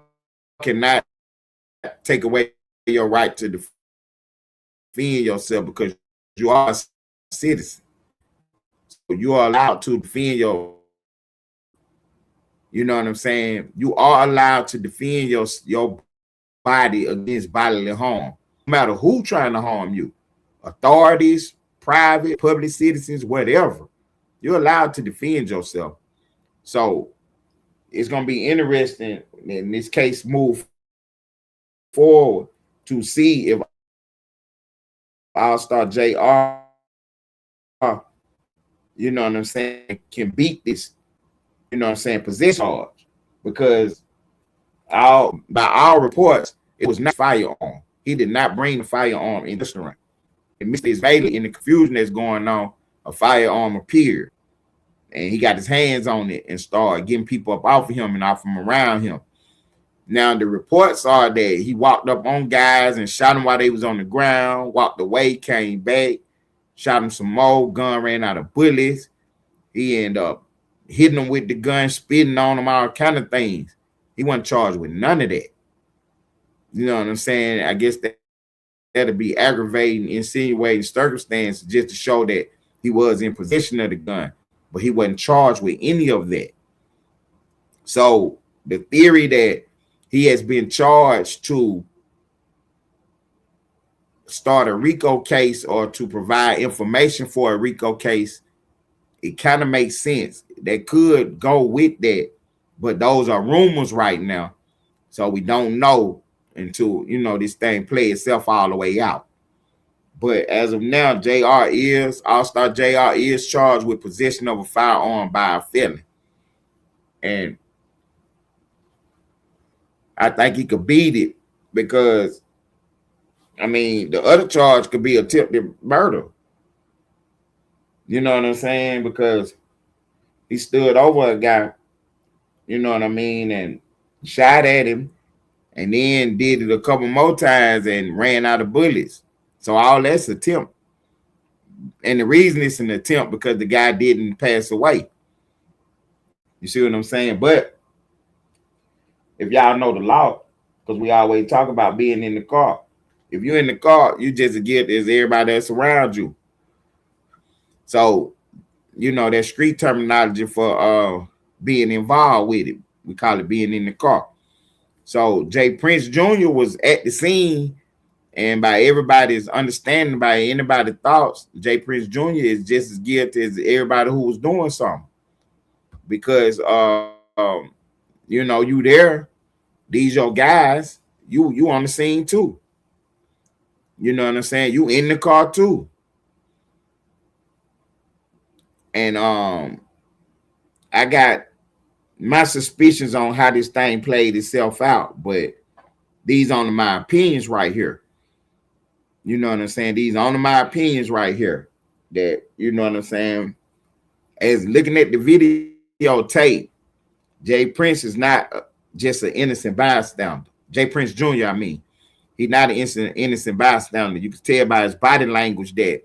cannot take away your right to defend yourself because you are a citizen. So you are allowed to defend you know what I'm saying? You are allowed to defend your body against bodily harm, no matter who trying to harm you. Authorities, private, public citizens, whatever. You're allowed to defend yourself. So it's going to be interesting in this case move forward to see if All-Star JR, you know what I'm saying, can beat this, you know what I'm saying, possession charge. Because by all reports, it was not a firearm. He did not bring the firearm in the restaurant. And Mr. Israeli, in the confusion that's going on, a firearm appeared. And he got his hands on it and started getting people up off of him and off from around him. Now, the reports are that he walked up on guys and shot them while they was on the ground, walked away, came back, shot him some more, gun ran out of bullets. He ended up hitting them with the gun, spitting on them, all kind of things. He wasn't charged with none of that. You know what I'm saying? I guess that'd be aggravating, insinuating circumstance just to show that he was in possession of the gun, but he wasn't charged with any of that. So the theory that he has been charged to start a RICO case or to provide information for a RICO case, it kind of makes sense. That could go with that, but those are rumors right now. So we don't know until, you know, this thing play itself all the way out. But as of now, All-Star JR is charged with possession of a firearm by a felon. And I think he could beat it because, I mean, the other charge could be attempted murder. You know what I'm saying? Because he stood over a guy, you know what I mean, and shot at him and then did it a couple more times and ran out of bullets. So all that's attempt. And the reason it's an attempt because the guy didn't pass away. You see what I'm saying? But if y'all know the law, because we always talk about being in the car. If you're in the car, you just get as everybody that's around you. So, you know, that street terminology for being involved with it. We call it being in the car. So Jay Prince Jr. was at the scene, and by everybody's understanding, by anybody's thoughts, Jay Prince Jr. is just as guilty as everybody who was doing something. Because you know, you there, these your guys, you on the scene too. You know what I'm saying? You in the car too. And I got my suspicions on how this thing played itself out, but these are my opinions right here. You know what I'm saying? These are my opinions right here. That, you know what I'm saying? As looking at the videotape, Jay Prince is not just an innocent bystander. Jay Prince Jr., I mean. He's not an innocent bystander. You can tell by his body language that,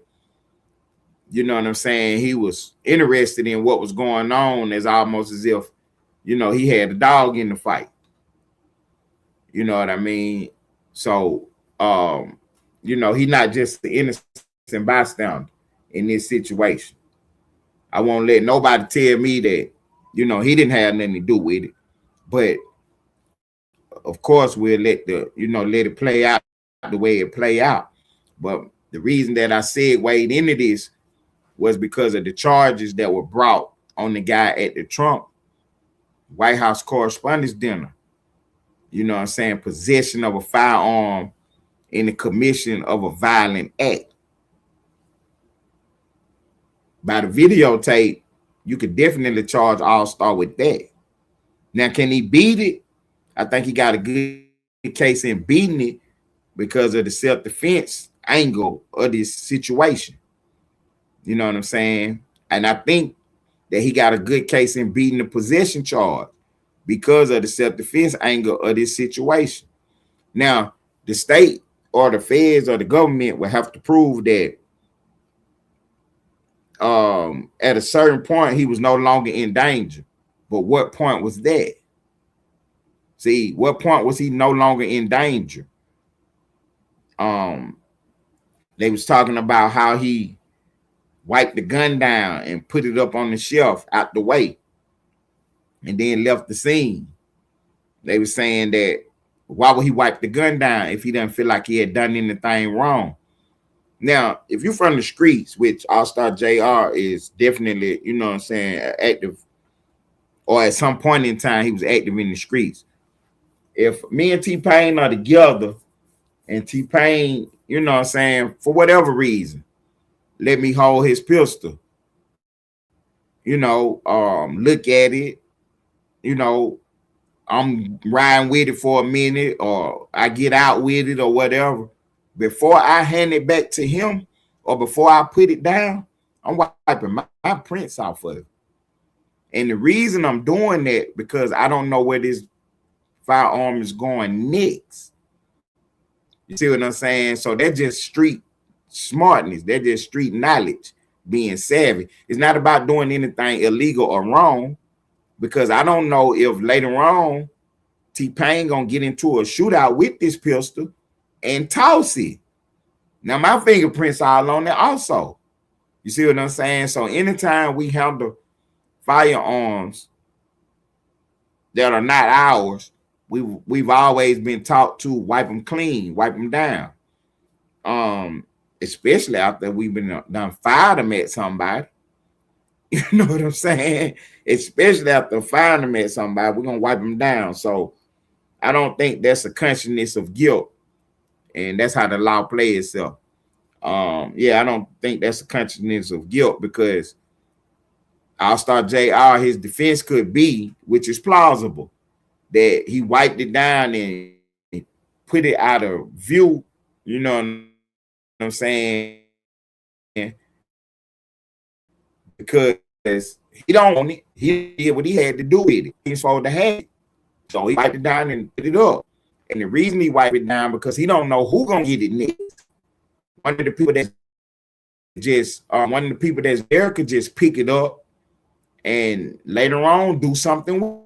you know what I'm saying, he was interested in what was going on, as almost as if, you know, he had a dog in the fight. You know what I mean? So, you know, he's not just the innocent bystander in this situation. I won't let nobody tell me that, you know, he didn't have nothing to do with it. But of course, we'll let it play out the way it play out. But the reason that I segued into this was because of the charges that were brought on the guy at the Trump White House Correspondents' Dinner. You know what I'm saying? Possession of a firearm in the commission of a violent act. By the videotape, you could definitely charge All-Star with that. Now, can he beat it? I think he got a good case in beating it because of the self-defense angle of this situation. You know what I'm saying? And I think that he got a good case in beating the possession charge because of the self-defense angle of this situation. Now, the state or the feds or the government will have to prove that at a certain point he was no longer in danger. But what point was that? See, what point was he no longer in danger? They was talking about how he wiped the gun down and put it up on the shelf out the way and then left the scene. They were saying that why would he wipe the gun down if he didn't feel like he had done anything wrong? Now, if you're from the streets, which All-Star JR is definitely, you know what I'm saying, active, or at some point in time he was active in the streets. If me and T-Pain are together and T-Pain, you know what I'm saying, for whatever reason, let me hold his pistol, you know, look at it, you know, I'm riding with it for a minute or I get out with it or whatever. Before I hand it back to him or before I put it down, I'm wiping my prints off of it. And the reason I'm doing that because I don't know where this firearm is going next. You see what I'm saying? So that's just street smartness. That's just street knowledge, being savvy. It's not about doing anything illegal or wrong because I don't know if later on T-Pain gonna get into a shootout with this pistol and toss it. Now my fingerprints all on it also. You see what I'm saying? So anytime we handle firearms that are not ours, we've always been taught to wipe them clean, wipe them down. Especially after we've been done fired them at somebody. You know what I'm saying? Especially after firing them at somebody, we're gonna wipe them down. So I don't think that's a consciousness of guilt, and that's how the law plays itself. Yeah, I don't think that's a consciousness of guilt because All-Star JR, his defense could be, which is plausible, that he wiped it down and put it out of view. You know what I'm saying? Because he don't want it. He did what he had to do with it. He's supposed to have it. So he wiped it down and put it up. And the reason he wiped it down because he don't know who gonna get it next. One of the people that's there could just pick it up and later on do something with it.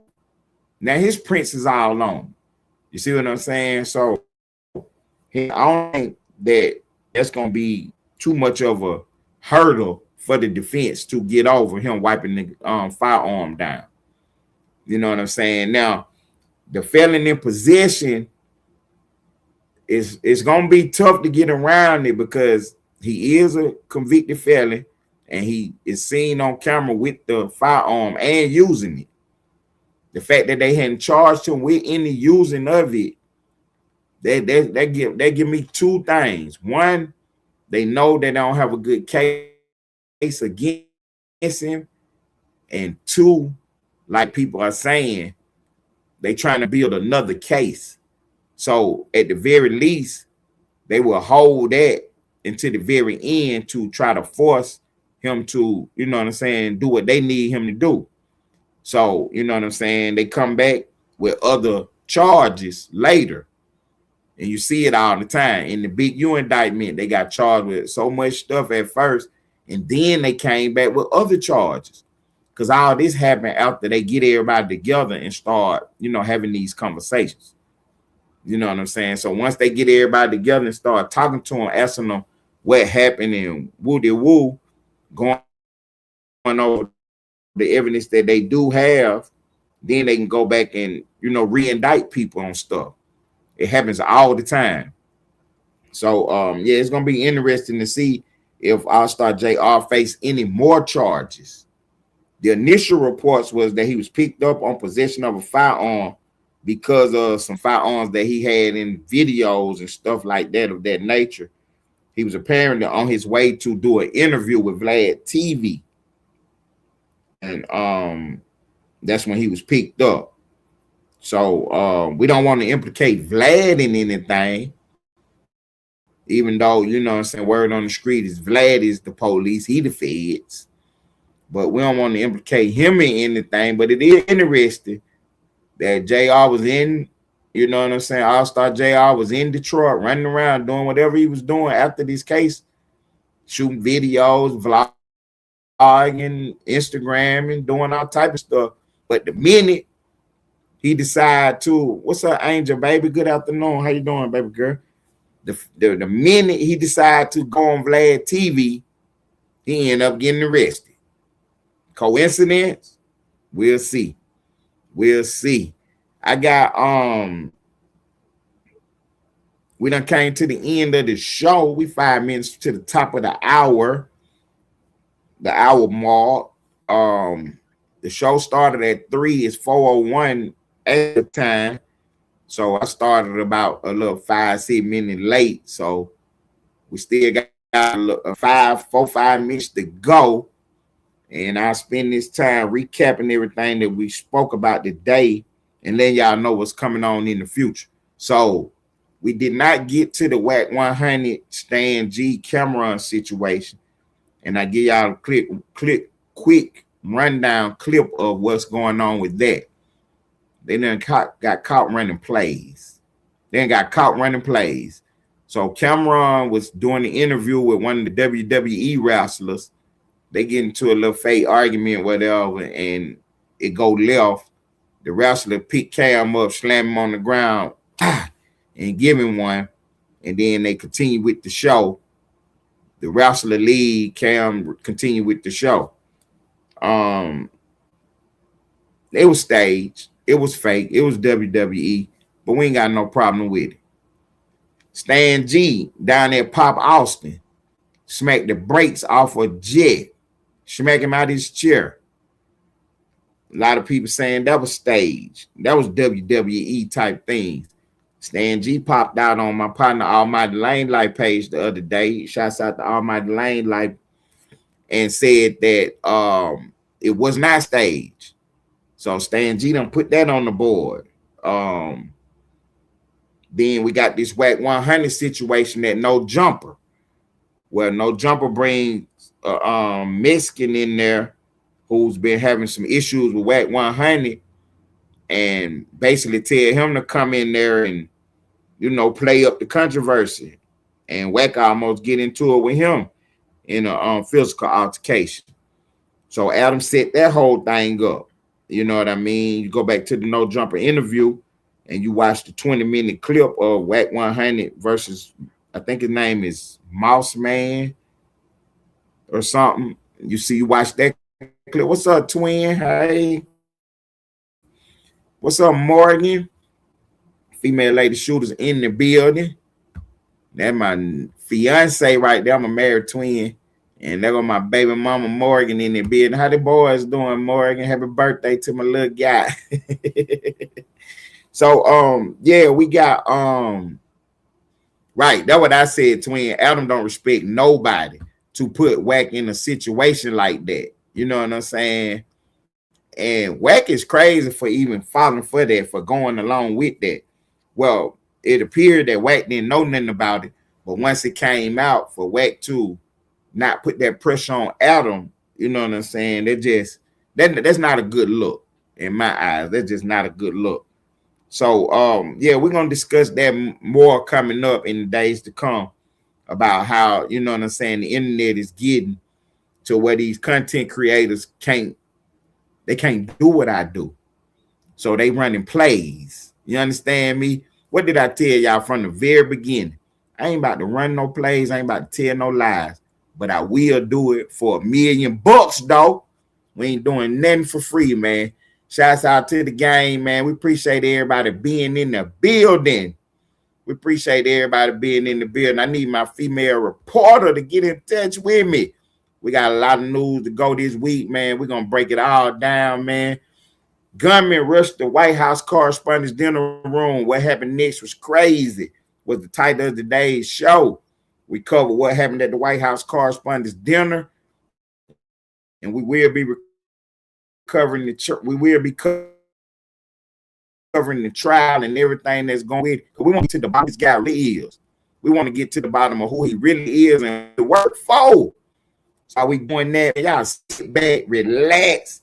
Now his prints is all on. You see what I'm saying? So I don't think that that's gonna be too much of a hurdle for the defense to get over him wiping the firearm down. You know what I'm saying? Now, the felon in possession it's gonna be tough to get around it because he is a convicted felon and he is seen on camera with the firearm and using it. The fact that they hadn't charged him with any using of it, that give me two things. One, they know they don't have a good case against him, and two, like people are saying, they trying to build another case. So at the very least, they will hold that until the very end to try to force him to, you know what I'm saying, do what they need him to do. So, you know what I'm saying, they come back with other charges later. And you see it all the time. In the Big U indictment, they got charged with so much stuff at first, and then they came back with other charges. Because all this happened after they get everybody together and start, you know, having these conversations. You know what I'm saying? So once they get everybody together and start talking to them, asking them what happened and woo-de-woo, going over the evidence that they do have, then they can go back and, you know, re-indict people on stuff. It happens all the time. So, yeah, it's going to be interesting to see if All-Star JR face any more charges. The initial reports was that he was picked up on possession of a firearm because of some firearms that he had in videos and stuff like that of that nature. He was apparently on his way to do an interview with Vlad TV. And that's when he was picked up. So we don't want to implicate Vlad in anything, even though, you know what I'm saying, word on the street is Vlad is the police, he the feds. But we don't want to implicate him in anything. But it is interesting that JR was in, you know what I'm saying, All-Star JR was in Detroit, running around, doing whatever he was doing after this case, shooting videos, vlogging, Instagram, and doing all type of stuff. But the minute he decided to, what's up, Angel, baby? Good afternoon. How you doing, baby girl? The minute he decided to go on Vlad TV, he ended up getting arrested. Coincidence? We'll see. We'll see. I got we done came to the end of the show. We 5 minutes to the top of the hour mark. The show started at 3. It's 4:01 at the time. So I started about a little 5-6 minutes late. So we still got a 5 minutes to go. And I'll spend this time recapping everything that we spoke about today and letting y'all know what's coming on in the future. So we did not get to the WAC 100 Stan G Cameron situation. And I give y'all a quick rundown clip of what's going on with that. They done got caught running plays. So Cameron was doing the interview with one of the WWE wrestlers. They get into a little fake argument, whatever, and it go left. The wrestler pick Cam up, slam him on the ground, and give him one. And then they continue with the show. The wrestler lead, Cam continue with the show. It was staged. It was fake. It was WWE, but we ain't got no problem with it. Stan G down there, Pop Austin, smacked the brakes off a jet, smack him out his chair. A lot of people saying that was staged. That was WWE type things. Stan G popped out on my partner Almighty Lane Life page the other day. Shouts out to Almighty Lane Life and said that it was not staged. So Stan G done put that on the board. Then we got this WAC 100 situation at No Jumper. Well, No Jumper brings Mexican in there who's been having some issues with WAC 100 and basically tell him to come in there and, you know, play up the controversy. And WAC almost get into it with him in a physical altercation. So Adam set that whole thing up. You know what I mean? You go back to the No Jumper interview and you watch the 20-minute clip of WAC 100 versus, I think his name is Mouse Man or something. You watch that clip. What's up, twin? Hey. What's up, Morgan? Female lady shooters in the building. That's my fiance right there. I'm a married twin. And there go my baby mama Morgan in the building. How the boys doing, Morgan? Happy birthday to my little guy. So yeah, we got right. That's what I said, twin. Adam don't respect nobody to put WAC in a situation like that. You know what I'm saying? And WAC is crazy for even falling for that, for going along with that. Well, it appeared that WAC didn't know nothing about it, but once it came out for WAC to not put that pressure on Adam, you know what I'm saying? That's not a good look in my eyes. That's just not a good look. So yeah, we're gonna discuss that more coming up in the days to come about how, you know what I'm saying, the internet is getting to where these content creators can't do what I do. So they running plays. You understand me? What did I tell y'all from the very beginning? I ain't about to run no plays. I ain't about to tell no lies. But I will do it for $1 million, though. We ain't doing nothing for free, man. Shouts out to the game, man. We appreciate everybody being in the building. We appreciate everybody being in the building. I need my female reporter to get in touch with me. We got a lot of news to go this week, man. We're going to break it all down, man. Gunman rushed the White House correspondents' dinner room. What happened next was crazy. Was the title of today's show. We covered what happened at the White House correspondents' dinner, and we will be covering the trial and everything that's going with. We want to get to the bottom of this guy really is. We want to get to the bottom of who he really is and the work for. So we doing that. Y'all sit back, relax,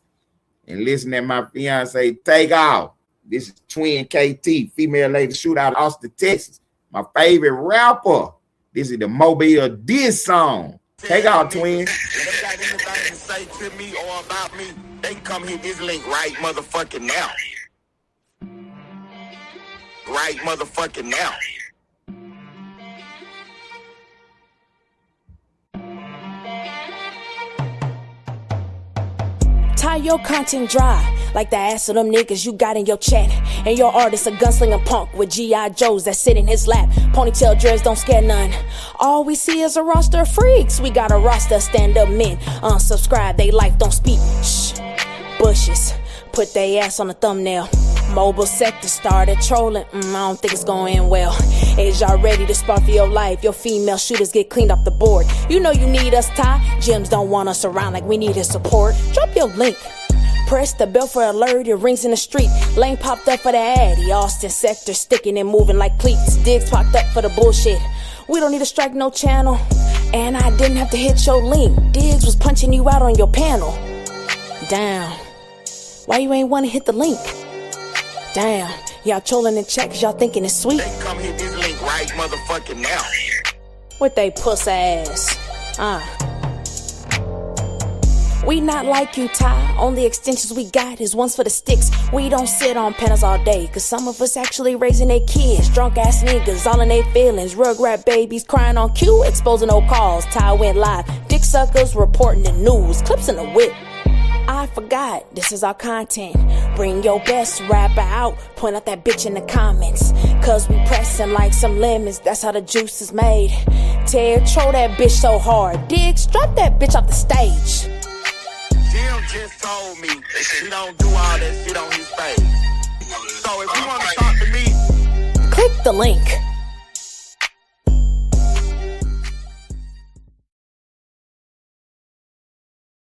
and listen to my fiance take off. This is Twin KT, female lady shootout out of Austin, Texas. My favorite rapper. This is the Mobile Diss song. Take off, Twin. If they got anything to say to me or about me, they can come hit this link right motherfucking now. Right motherfucking now. Tie your content dry, like the ass of them niggas you got in your chat. And your artist a gunslinger punk with G.I. Joes that sit in his lap. Ponytail dreads don't scare none. All we see is a roster of freaks. We got a roster of stand-up men. Unsubscribe, they life don't speak. Shh, bushes, put they ass on the thumbnail. Mobile sector started trolling, I don't think it's going end well. Is y'all ready to spar for your life? Your female shooters get cleaned off the board. You know you need us, Ty. Gyms don't want us around like we need his support. Drop your link. Press the bell for alert, it rings in the street. Lane popped up for the addy. Austin sector sticking and moving like cleats. Diggs popped up for the bullshit. We don't need to strike no channel. And I didn't have to hit your link. Diggs was punching you out on your panel. Damn. Why you ain't wanna hit the link? Damn, y'all trolling in chat cause y'all thinking it's sweet. They come hit this link right motherfucking now. With they puss ass. We not like you, Ty. Only extensions we got is ones for the sticks. We don't sit on panels all day, cause some of us actually raising their kids. Drunk ass niggas, all in their feelings. Rugrat babies crying on cue, exposing old calls. Ty went live. Dick suckers reporting the news. Clips in the whip. I forgot, this is our content. Bring your best rapper out, point out that bitch in the comments. Cause we pressing like some lemons, that's how the juice is made. Ted, troll that bitch so hard. Diggs, drop that bitch off the stage. Jim just told me he don't do all that shit on his page. So if you want to talk to me, click the link.